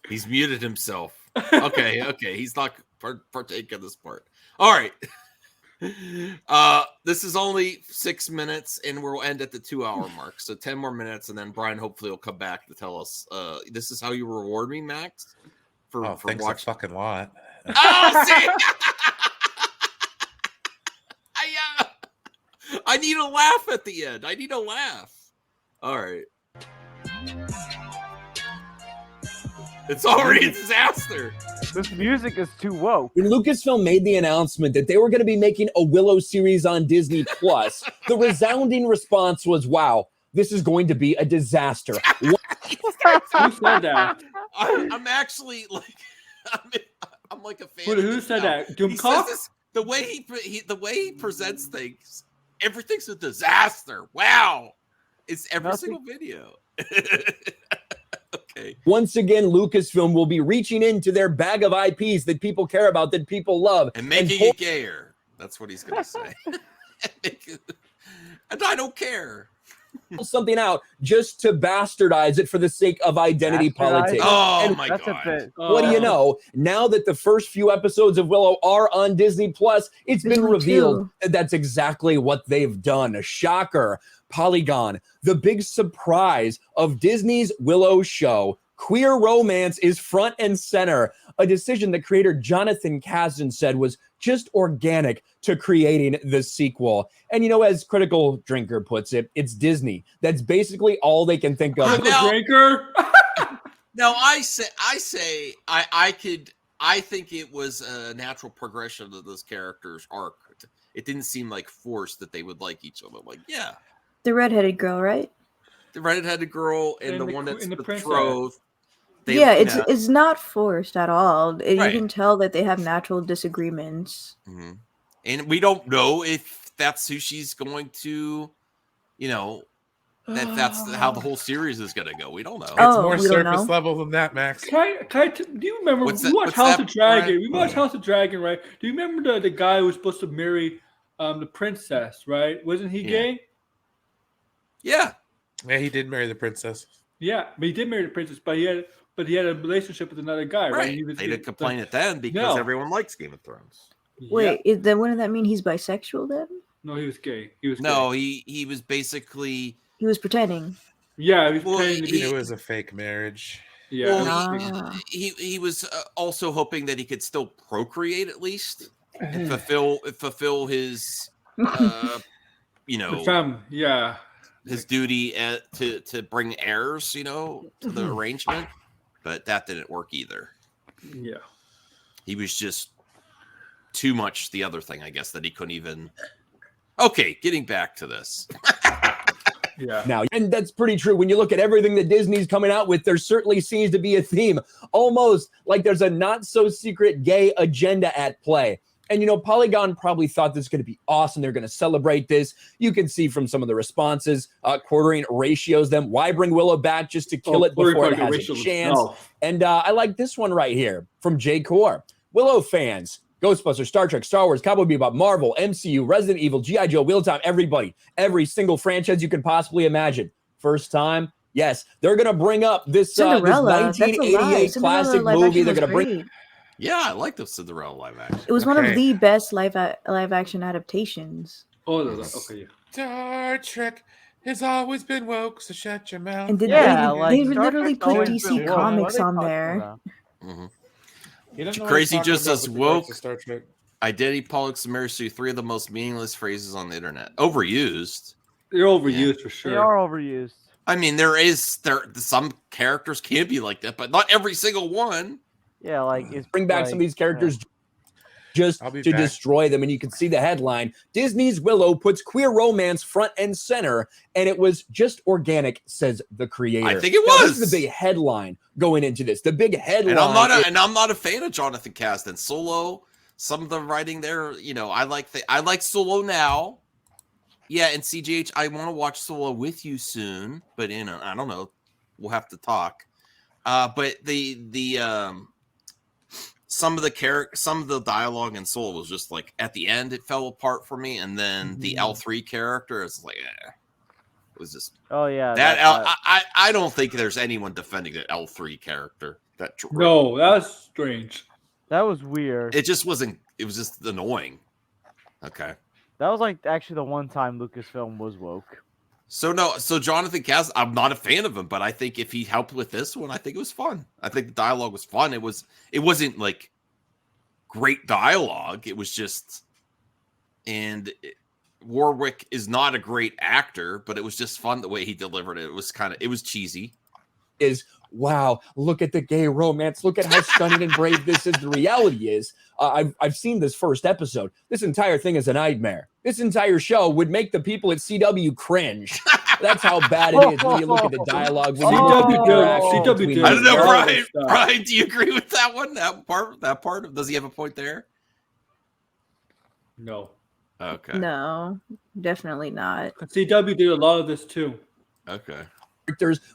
He's muted himself. Okay. He's not partaking this part. All right. This is only 6 minutes, and we'll end at the 2-hour mark. So 10 more minutes, and then Brian hopefully will come back to tell us. This is how you reward me, Max, for thanks watching. a fucking lot. Oh, see, I need a laugh at the end. I need a laugh. All right. It's already a disaster. This music is too woke. When Lucasfilm made the announcement that they were going to be making a Willow series on Disney Plus, the resounding response was, "Wow, this is going to be a disaster." Who said that? I'm actually like, I'm like a fan. Who said that? Doomcock? The way he presents things, everything's a disaster. Wow, it's every single video. Okay. Once again, Lucasfilm will be reaching into their bag of IPs that people care about, that people love, and making it gayer. That's what he's going to say. And I don't care. Something out just to bastardize it for the sake of identity politics. Oh, and my God. What do you know? Now that the first few episodes of Willow are on Disney Plus, it's been revealed that that's exactly what they've done. A shocker. Polygon, the big surprise of Disney's Willow show. Queer romance is front and center. A decision that creator Jonathan Kasdan said was just organic to creating the sequel. And you know, as Critical Drinker puts it, it's Disney. That's basically all they can think of. Critical Drinker. Now I think it was a natural progression of those characters' arc. It didn't seem like forced that they would like each other. Like, yeah. The redheaded girl, right? The redheaded girl and the one that's betrothed. Yeah, it's not forced at all. Right. You can tell that they have natural disagreements. Mm-hmm. And we don't know if that's who she's going to, you know, that's how the whole series is going to go. We don't know. It's more surface level than that, Max. Do you remember? We watched House of Dragon. We watched House of Dragon, right? Do you remember the guy who was supposed to marry the princess, right? Wasn't he gay? Yeah. Yeah, he did marry the princess. Yeah, but he did marry the princess, but he had a relationship with another guy, right? They didn't complain at then because everyone likes Game of Thrones. Wait, then wouldn't that mean he's bisexual then? No, he was gay. He was basically... He was pretending. Yeah, he was pretending to be... It was a fake marriage. Yeah. Well, he was also hoping that he could still procreate at least and fulfill his, you know... his duty to bring heirs, you know, to the arrangement, but that didn't work either. Yeah, he was just too much the other thing, I guess, that he couldn't even. Okay, getting back to this. Yeah. Now, and that's pretty true. When you look at everything that Disney's coming out with, there certainly seems to be a theme, almost like there's a not so secret gay agenda at play. And, you know, Polygon probably thought this was going to be awesome. They're going to celebrate this. You can see from some of the responses, quartering ratios them. Why bring Willow back just to kill it before it has a chance? And I like this one right here from J. Core. Willow fans, Ghostbusters, Star Trek, Star Wars, Cowboy Bebop, Marvel, MCU, Resident Evil, G.I. Joe, Wheel of Time, everybody. Every single franchise you can possibly imagine. First time, yes. They're going to bring up this 1988 classic movie. They're going to bring... Yeah, I like the Cinderella live action. It was one of the best live action adaptations. Oh, okay. Star Trek has always been woke, so shut your mouth. And they literally put DC Comics on there. Crazy just as woke. Star Trek. Identity politics and marriage to three of the most meaningless phrases on the internet. Overused. They're overused for sure. They are overused. I mean, some characters can be like that, but not every single one. Yeah, like bring back some of these characters just to destroy them. And you can see the headline: Disney's Willow puts queer romance front and center, and it was just organic, says the creator. I think it was. Now, this is the big headline going into this. The big headline. And I'm not a fan of Jonathan Kasdan. Solo, some of the writing there, you know, I like Solo now. Yeah, and CGH, I want to watch Solo with you soon, but I don't know. We'll have to talk. But some of the dialogue in Soul was just like at the end it fell apart for me, and then the L3 character is like, it was just I I don't think there's anyone defending the L3 character. That no, that's strange. That was weird. It just wasn't. It was just annoying. Okay. That was like actually the one time Lucasfilm was woke. So Jonathan Kaz, I'm not a fan of him, but I think if he helped with this one, I think it was fun. I think the dialogue was fun. It wasn't like great dialogue. It was just, Warwick is not a great actor, but it was just fun the way he delivered it. It was cheesy. Wow, look at the gay romance. Look at how stunning and brave this is. The reality is, I've seen this first episode. This entire thing is a nightmare. This entire show would make the people at CW cringe. That's how bad it is when you look at the dialogue. CW. I don't know, Brian. Brian, do you agree with that one? That part. Does he have a point there? No. Okay. No, definitely not. CW did a lot of this too. Okay.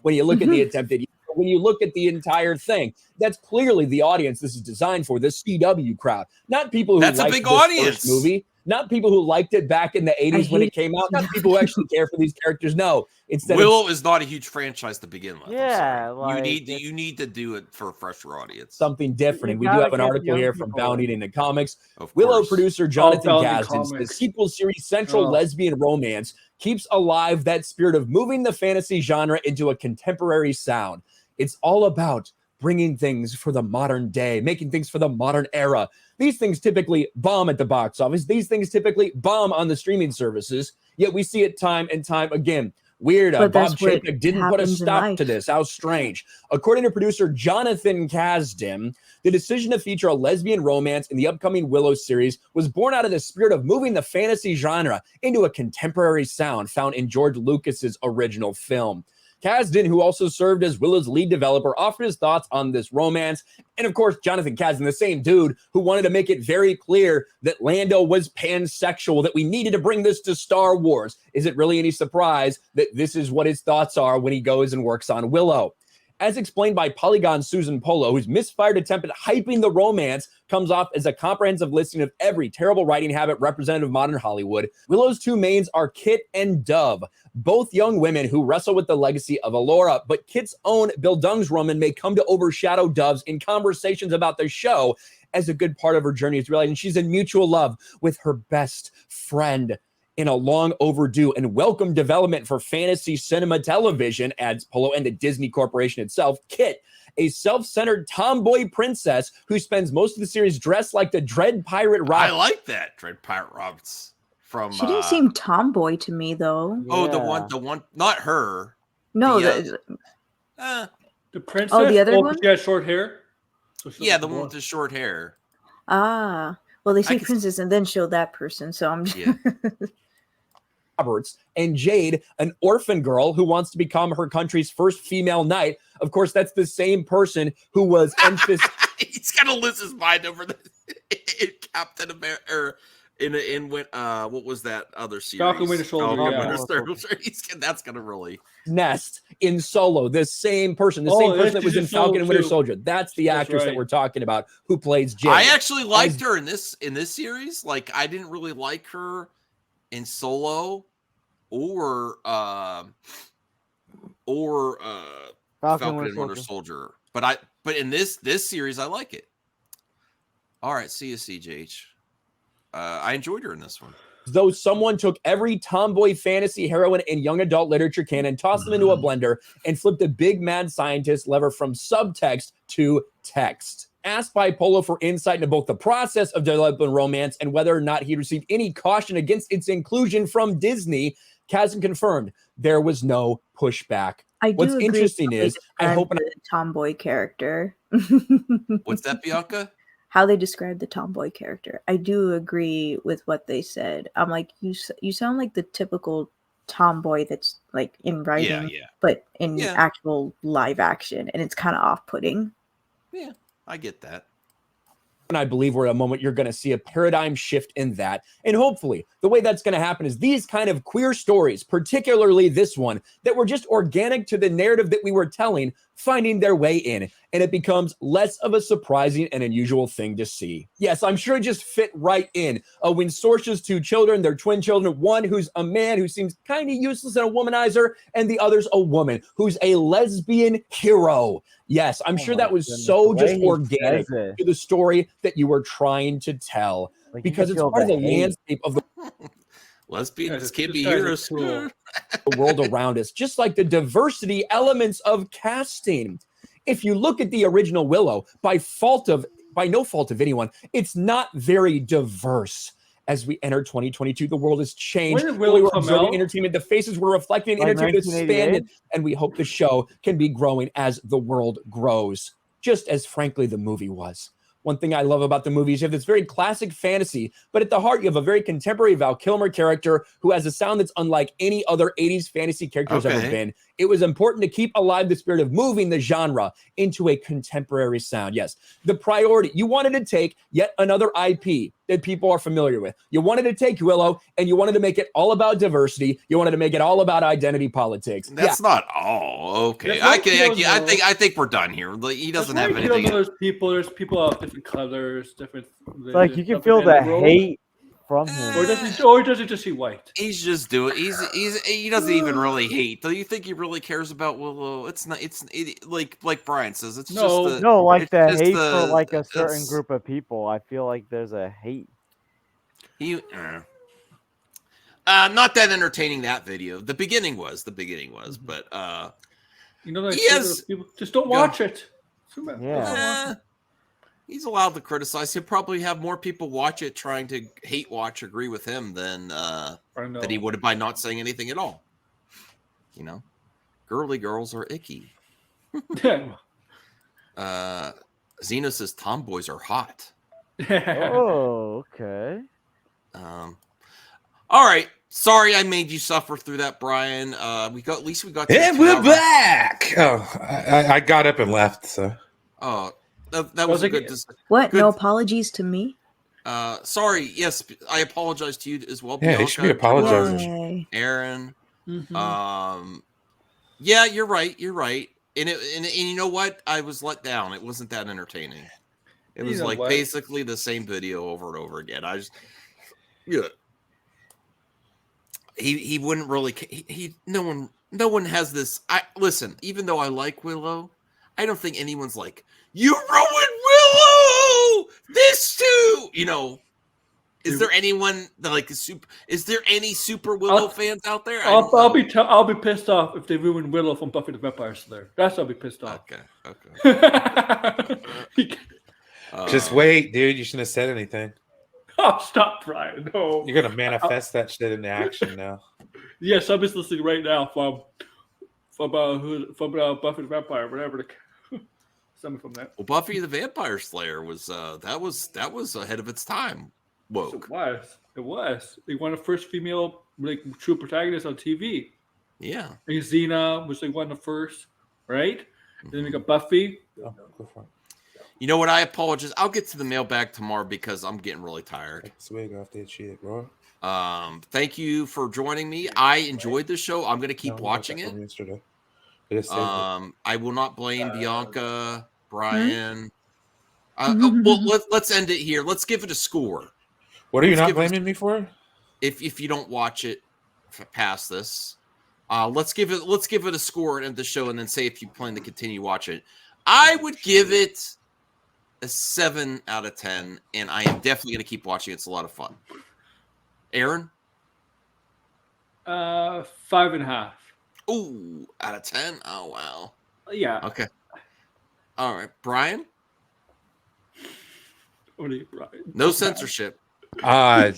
When you look at the attempted, when you look at the entire thing, that's clearly the audience this is designed for, the CW crowd, not people who that's liked a big this audience first movie, not people who liked it back in the 80s when it came out, not people who actually care for these characters. No, instead, Willow is not a huge franchise to begin with. Yeah, like, you need to do it for a fresher audience. Something different. And we do have an article here from Bound Eating the Comics. Of Willow course. producer Jonathan Kasdan, the sequel series Central Lesbian Romance keeps alive that spirit of moving the fantasy genre into a contemporary sound. It's all about bringing things for the modern day, making things for the modern era. These things typically bomb at the box office. These things typically bomb on the streaming services, yet we see it time and time again. Weird. Bob Chapek didn't put a stop to this. How strange. According to producer Jonathan Kasdan, the decision to feature a lesbian romance in the upcoming Willow series was born out of the spirit of moving the fantasy genre into a contemporary sound found in George Lucas's original film. Kasdan, who also served as Willow's lead developer, offered his thoughts on this romance. And of course, Jonathan Kasdan, the same dude who wanted to make it very clear that Lando was pansexual, that we needed to bring this to Star Wars. Is it really any surprise that this is what his thoughts are when he goes and works on Willow? As explained by Polygon's Susan Polo, whose misfired attempt at hyping the romance comes off as a comprehensive listing of every terrible writing habit representative of modern Hollywood, Willow's two mains are Kit and Dove, both young women who wrestle with the legacy of Allura, but Kit's own Bildungsroman may come to overshadow Dove's in conversations about the show, as a good part of her journey is realizing she's in mutual love with her best friend. In a long overdue and welcome development for fantasy cinema television, adds Polo and the Disney Corporation itself, Kit, a self-centered tomboy princess who spends most of the series dressed like the Dread Pirate Roberts. I like that, Dread Pirate Roberts. She didn't seem tomboy to me, though. Oh, the one, not her. No, the princess. Oh, the other one. She had short hair. So the one with the short hair. Ah, well, they say princess and then show that person, so I'm. Yeah. Roberts, and Jade, an orphan girl who wants to become her country's first female knight. Of course, that's the same person who was emphasis. He's gonna lose his mind over the Captain America. What was that other series? Falcon Winter Soldier. That's gonna really Nest in Solo. The same person, that was in Falcon and Winter Soldier. That's the actress that we're talking about who plays Jade. I actually liked her in this series. Like, I didn't really like her in Solo or Falcon and Winter Soldier. But in this series, I like it. All right, see you, CJH. I enjoyed her in this one. Though someone took every tomboy fantasy heroine in young adult literature canon, tossed them into a blender, and flipped a big mad scientist lever from subtext to text. Asked by Polo for insight into both the process of developing romance and whether or not he received any caution against its inclusion from Disney, Kasdan confirmed there was no pushback. What's interesting is I hope the tomboy character. What's that, Bianca? How they described the tomboy character. I do agree with what they said. I'm like, you sound like the typical tomboy that's like in writing, but in actual live action, and it's kind of off-putting. Yeah, I get that. And I believe we're at a moment you're going to see a paradigm shift in that. And hopefully the way that's going to happen is these kind of queer stories, particularly this one, that were just organic to the narrative that we were telling, finding their way in, and it becomes less of a surprising and unusual thing to see. Yes, I'm sure it just fit right in. When Sorcia's two children, they're twin children, one who's a man who seems kind of useless and a womanizer, and the other's a woman who's a lesbian hero. Yes, I'm sure that was so just organic to the story that you were trying to tell, because it's part of the landscape of the lesbians can't be heroes. The world around us, just like the diversity elements of casting. If you look at the original Willow, by no fault of anyone, it's not very diverse. As we enter 2022, the world has changed. When did Willow come out? Entertainment, the faces were reflecting, entertainment expanded, and we hope the show can be growing as the world grows, just as frankly the movie was. One thing I love about the movie is you have this very classic fantasy, but at the heart, you have a very contemporary Val Kilmer character who has a sound that's unlike any other 80s fantasy character has ever been. It was important to keep alive the spirit of moving the genre into a contemporary sound. Yes, the priority, you wanted to take yet another IP that people are familiar with. You wanted to take Willow, and you wanted to make it all about diversity. You wanted to make it all about identity politics. That's not all. Okay. I think we're done here. Like, he doesn't have anything. There's people of different colors, different. Like, you can feel the hate from him. Or does it just see white? He doesn't even really hate. Do you think he really cares about Willow? It's not. Like Brian says. It's just like the hate for like a certain group of people. I feel like there's a hate. Not that entertaining, that video. The beginning was, but people just don't watch it. Yeah. He's allowed to criticize. He'll probably have more people watch it trying to hate watch, agree with him than that he would have by not saying anything at all. You know, girly girls are icky. Zeno says tomboys are hot. Oh, okay. All right. Sorry, I made you suffer through that, Brian. At least we got. And we're back. Oh, I got up and left. So. Oh, that was a good. What? Good. No apologies to me. Sorry. Yes, I apologize to you as well. Yeah, Bianca, you should be apologizing. Aaron. Mm-hmm. Yeah, you're right. And you know what? I was let down. It wasn't that entertaining. It was basically the same video over and over again. He wouldn't really. No one has this. Listen. Even though I like Willow, I don't think anyone's like, you ruined Willow. This too. You know. Is there anyone that like super? Is there any super Willow fans out there? I'll be pissed off if they ruin Willow from Buffy the Vampire Slayer. That's I'll be pissed off. Okay. Just wait, dude. You shouldn't have said anything. Oh, stop, Brian. No. You're gonna manifest that shit into action now. Yes, I'm just listening right now from Buffy the Vampire, whatever. Something from that. Well, Buffy the Vampire Slayer was that was ahead of its time. Woke. It was. They won the first female true protagonist on TV. Yeah. And Xena was one of the first, right? Mm-hmm. Then we got Buffy. Oh, go for it. You know what? I apologize. I'll get to the mailbag tomorrow because I'm getting really tired. Thank you for joining me. I enjoyed the show. I'm going to keep watching it. I will not blame Bianca, Brian. Well, let's end it here. Let's give it a score. What are you not blaming me for? If you don't watch it past this, let's give it a score and end the show, and then say if you plan to continue to watch it. I would give it a 7 out of 10, and I am definitely going to keep watching. It's a lot of fun. Aaron? 5.5. Ooh, out of 10? Oh, wow. Yeah. Okay. All right. Brian? What are you, Brian? No censorship. One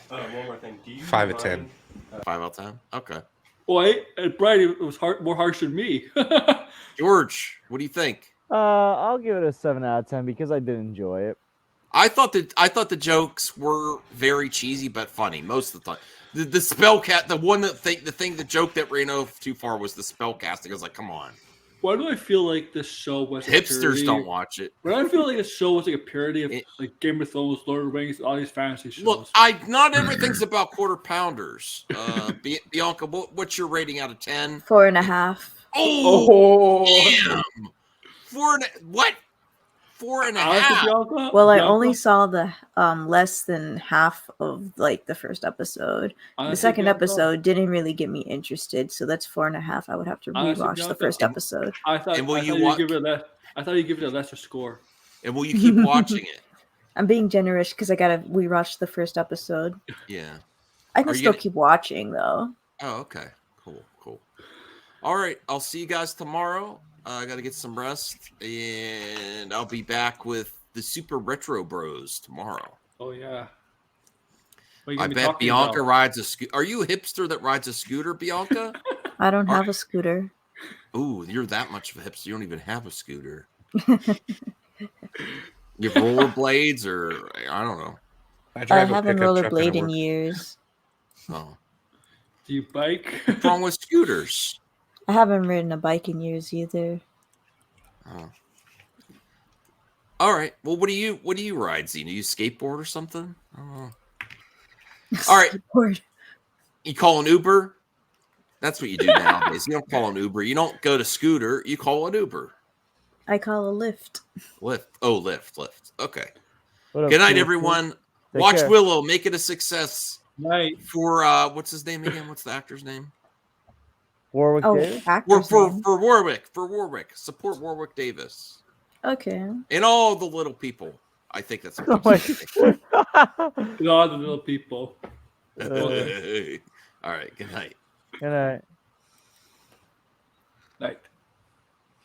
more thing. 5 out of 10. 5 out of 10? Okay. Wait, and Brian, it was more harsh than me. George, what do you think? I'll give it a 7 out of 10 because I did enjoy it. I thought the jokes were very cheesy but funny most of the time. The spellcast, the joke that ran off too far was the spellcasting. I was like, come on. Why do I feel like this show was hipsters don't watch it? Why do I feel like this show was like a parody of like Game of Thrones, Lord of the Rings, all these fantasy shows? Look, not everything's about quarter pounders. Bianca, what's your rating out of 10? 4.5. Oh, damn. 4.5. Well, I only saw the less than half of like the first episode. The second episode didn't really get me interested, so that's 4.5. I would have to rewatch the first episode. I thought you'd give it a lesser score. And will you keep watching it? I'm being generous because I gotta rewatch the first episode. Yeah. I can still keep watching though. Oh, okay. Cool. All right. I'll see you guys tomorrow. I got to get some rest, and I'll be back with the Super Retro Bros tomorrow. Oh, yeah. I bet Bianca rides a scooter. Are you a hipster that rides a scooter, Bianca? I don't have a scooter. Ooh, you're that much of a hipster. You don't even have a scooter. You have rollerblades, or I don't know. I haven't rollerblade in years. Oh. Do you bike? What's wrong with scooters? I haven't ridden a bike in years either. Oh. All right. Well, what do you ride, Zena? You skateboard or something? I don't know. All right. Skateboard. You call an Uber? That's what you do nowadays. You don't call an Uber. You don't go to scooter. You call an Uber. I call a Lyft. Lyft. Oh, Lyft. Okay. Good night, everyone. Watch Willow. Make it a success. Night. For what's his name again? What's the actor's name? Warwick Davis? For Warwick. For Warwick. Support Warwick Davis. Okay. And all the little people. I think that's all the little people. All right. Good night. Good night. Night.